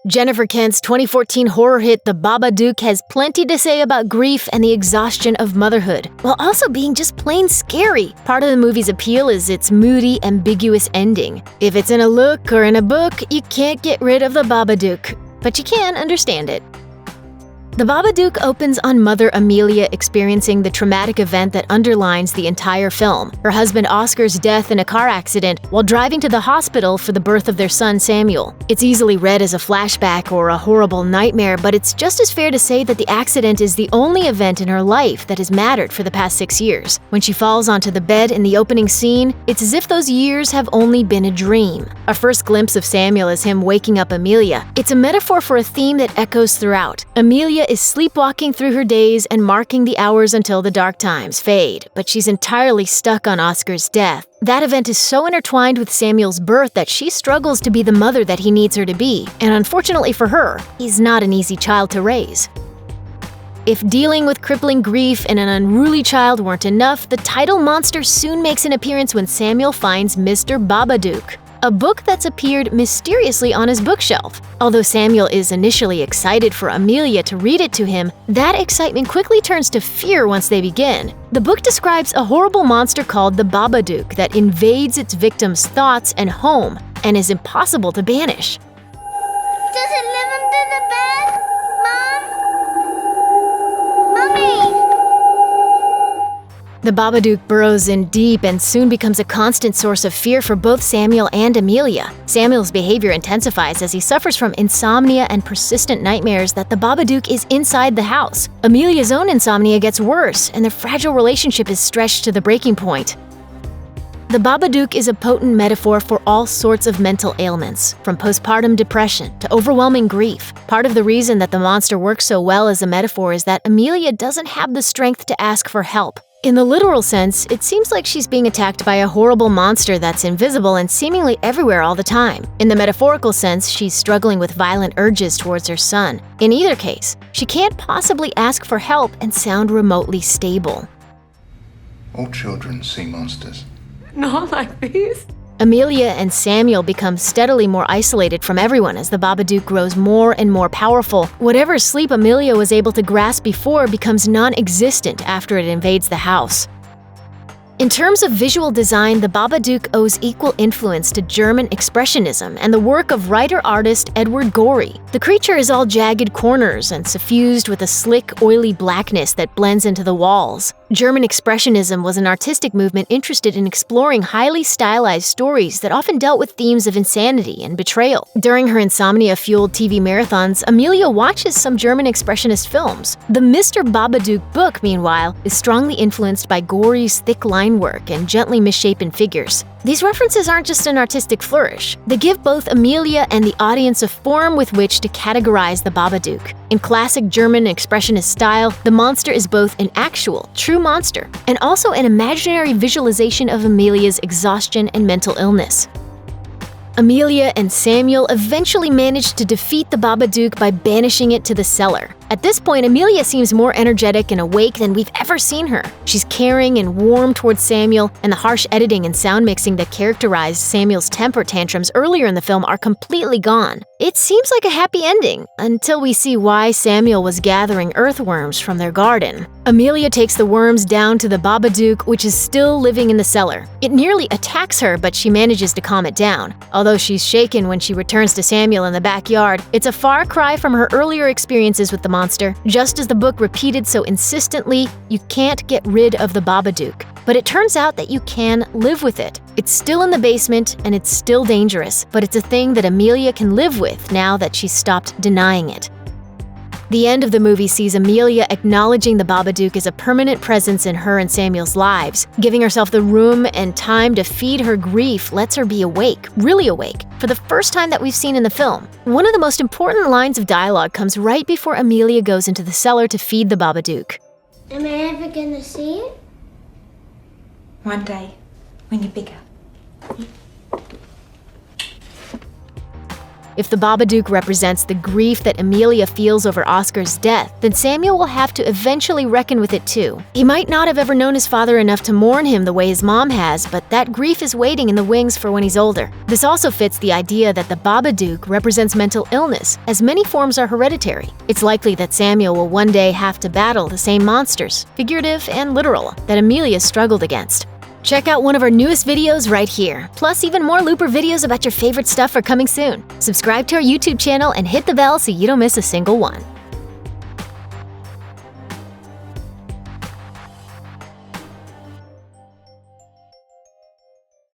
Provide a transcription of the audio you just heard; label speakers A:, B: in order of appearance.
A: Jennifer Kent's 2014 horror hit The Babadook has plenty to say about grief and the exhaustion of motherhood, while also being just plain scary. Part of the movie's appeal is its moody, ambiguous ending. If it's in a look or in a book, you can't get rid of the Babadook, but you can understand it. The Babadook opens on mother Amelia experiencing the traumatic event that underlines the entire film, her husband Oscar's death in a car accident while driving to the hospital for the birth of their son Samuel. It's easily read as a flashback or a horrible nightmare, but it's just as fair to say that the accident is the only event in her life that has mattered for the past 6 years. When she falls onto the bed in the opening scene, it's as if those years have only been a dream. Our first glimpse of Samuel is him waking up Amelia. It's a metaphor for a theme that echoes throughout. Amelia is sleepwalking through her days and marking the hours until the dark times fade, but she's entirely stuck on Oscar's death. That event is so intertwined with Samuel's birth that she struggles to be the mother that he needs her to be, and unfortunately for her, he's not an easy child to raise. If dealing with crippling grief and an unruly child weren't enough, the title monster soon makes an appearance when Samuel finds Mr. Babadook, a book that's appeared mysteriously on his bookshelf. Although Samuel is initially excited for Amelia to read it to him, that excitement quickly turns to fear once they begin. The book describes a horrible monster called the Babadook that invades its victims' thoughts and home and is impossible to banish.
B: Does it live under the bed? Mom? Mommy!
A: The Babadook burrows in deep and soon becomes a constant source of fear for both Samuel and Amelia. Samuel's behavior intensifies as he suffers from insomnia and persistent nightmares that the Babadook is inside the house. Amelia's own insomnia gets worse, and their fragile relationship is stretched to the breaking point. The Babadook is a potent metaphor for all sorts of mental ailments, from postpartum depression to overwhelming grief. Part of the reason that the monster works so well as a metaphor is that Amelia doesn't have the strength to ask for help. In the literal sense, it seems like she's being attacked by a horrible monster that's invisible and seemingly everywhere all the time. In the metaphorical sense, she's struggling with violent urges towards her son. In either case, she can't possibly ask for help and sound remotely stable.
C: All children see monsters.
D: Not like this.
A: Amelia and Samuel become steadily more isolated from everyone as the Babadook grows more and more powerful. Whatever sleep Amelia was able to grasp before becomes non-existent after it invades the house. In terms of visual design, the Babadook owes equal influence to German Expressionism and the work of writer-artist Edward Gorey. The creature is all jagged corners and suffused with a slick, oily blackness that blends into the walls. German Expressionism was an artistic movement interested in exploring highly stylized stories that often dealt with themes of insanity and betrayal. During her insomnia-fueled TV marathons, Amelia watches some German Expressionist films. The Mr. Babadook book, meanwhile, is strongly influenced by Gorey's thick line work and gently misshapen figures. These references aren't just an artistic flourish. They give both Amelia and the audience a form with which to categorize the Babadook. In classic German expressionist style, the monster is both an actual, true monster and also an imaginary visualization of Amelia's exhaustion and mental illness. Amelia and Samuel eventually manage to defeat the Babadook by banishing it to the cellar. At this point, Amelia seems more energetic and awake than we've ever seen her. She's caring and warm towards Samuel, and the harsh editing and sound mixing that characterized Samuel's temper tantrums earlier in the film are completely gone. It seems like a happy ending, until we see why Samuel was gathering earthworms from their garden. Amelia takes the worms down to the Babadook, which is still living in the cellar. It nearly attacks her, but she manages to calm it down. Although she's shaken when she returns to Samuel in the backyard, it's a far cry from her earlier experiences with the monster. Just as the book repeated so insistently, you can't get rid of the Babadook. But it turns out that you can live with it. It's still in the basement and it's still dangerous, but it's a thing that Amelia can live with now that she's stopped denying it. The end of the movie sees Amelia acknowledging the Babadook as a permanent presence in her and Samuel's lives. Giving herself the room and time to feed her grief lets her be awake, really awake, for the first time that we've seen in the film. One of the most important lines of dialogue comes right before Amelia goes into the cellar to feed the Babadook.
B: Am I ever gonna see it?
D: One day, when you're bigger.
A: If the Babadook represents the grief that Amelia feels over Oscar's death, then Samuel will have to eventually reckon with it too. He might not have ever known his father enough to mourn him the way his mom has, but that grief is waiting in the wings for when he's older. This also fits the idea that the Babadook represents mental illness, as many forms are hereditary. It's likely that Samuel will one day have to battle the same monsters, figurative and literal, that Amelia struggled against. Check out one of our newest videos right here. Plus, even more Looper videos about your favorite stuff are coming soon. Subscribe to our YouTube channel and hit the bell so you don't miss a single one.